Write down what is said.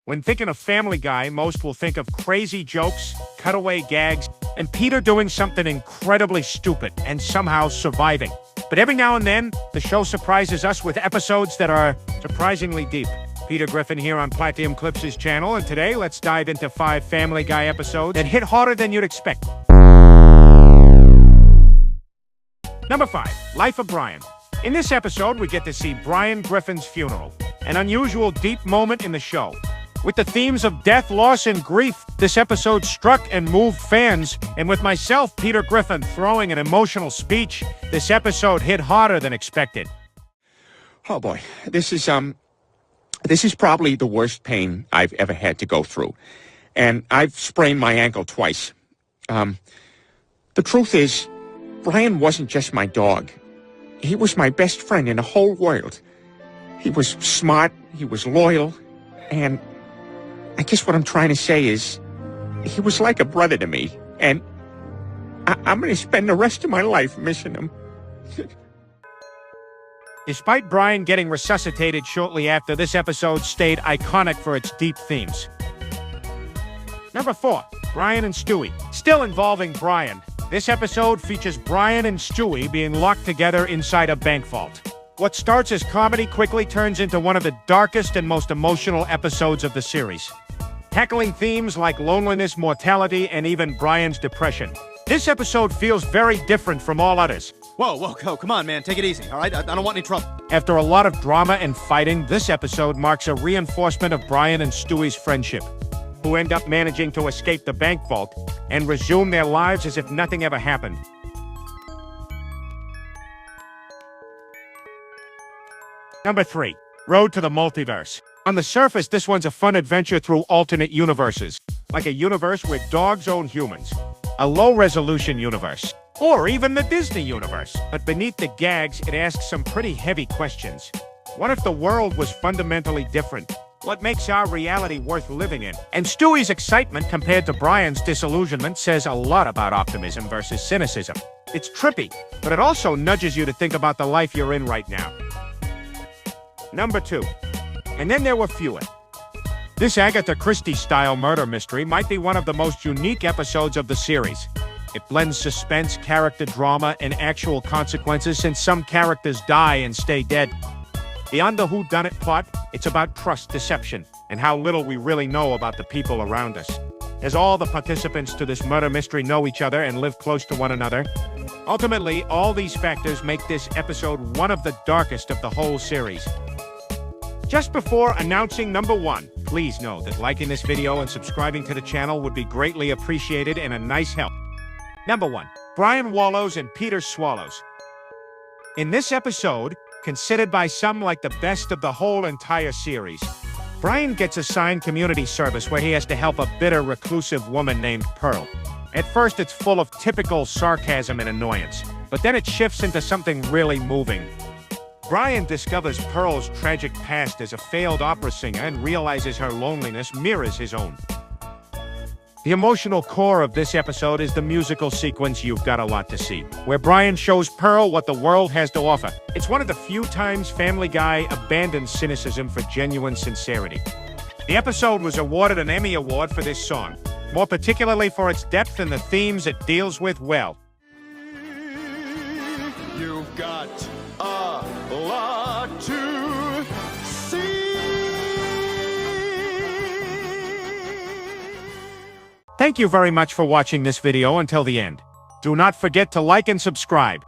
When thinking of Family Guy, most will think of crazy jokes, cutaway gags, and Peter doing something incredibly stupid and somehow surviving. But every now and then, the show surprises us with episodes that are surprisingly deep. Peter Griffin here on platiumclipz's channel, and today let's dive into 5 Family Guy episodes that hit harder than you'd expect. Number 5, Life of Brian. In this episode, we get to see Brian Griffin's funeral, an unusual deep moment in the show. With the themes of death, loss, and grief, this episode struck and moved fans, and with myself, Peter Griffin, throwing an emotional speech, this episode hit harder than expected. Oh boy, this is probably the worst pain I've ever had to go through. And I've sprained my ankle twice. The truth is, Brian wasn't just my dog. He was my best friend in the whole world. He was smart, he was loyal, and I guess what I'm trying to say is, he was like a brother to me, and I'm going to spend the rest of my life missing him. Despite Brian getting resuscitated shortly after, this episode stayed iconic for its deep themes. Number 4, Brian and Stewie. Still involving Brian, this episode features Brian and Stewie being locked together inside a bank vault. What starts as comedy quickly turns into one of the darkest and most emotional episodes of the series, tackling themes like loneliness, mortality, and even Brian's depression. This episode feels very different from all others. Whoa, come on, man, take it easy, all right? I don't want any trouble. After a lot of drama and fighting, this episode marks a reinforcement of Brian and Stewie's friendship, who end up managing to escape the bank vault and resume their lives as if nothing ever happened. Number 3, Road to the Multiverse. On the surface, this one's a fun adventure through alternate universes, like a universe where dogs own humans, a low-resolution universe, or even the Disney universe. But beneath the gags, it asks some pretty heavy questions. What if the world was fundamentally different? What makes our reality worth living in? And Stewie's excitement compared to Brian's disillusionment says a lot about optimism versus cynicism. It's trippy, but it also nudges you to think about the life you're in right now. Number 2. And then there were fewer. This Agatha Christie-style murder mystery might be one of the most unique episodes of the series. It blends suspense, character drama, and actual consequences since some characters die and stay dead. Beyond the whodunit plot, it's about trust, deception, and how little we really know about the people around us. As all the participants to this murder mystery know each other and live close to one another, ultimately, all these factors make this episode one of the darkest of the whole series. Just before announcing number 1, please know that liking this video and subscribing to the channel would be greatly appreciated and a nice help. Number 1, Brian Wallows and Peter Swallows. In this episode, considered by some like the best of the whole entire series, Brian gets assigned community service where he has to help a bitter, reclusive woman named Pearl. At first, it's full of typical sarcasm and annoyance, but then it shifts into something really moving. Brian discovers Pearl's tragic past as a failed opera singer and realizes her loneliness mirrors his own. The emotional core of this episode is the musical sequence You've Got a Lot to See, where Brian shows Pearl what the world has to offer. It's one of the few times Family Guy abandons cynicism for genuine sincerity. The episode was awarded an Emmy Award for this song, more particularly for its depth and the themes it deals with well. You've got a lot to see. Thank you very much for watching this video until the end. Do not forget to like and subscribe.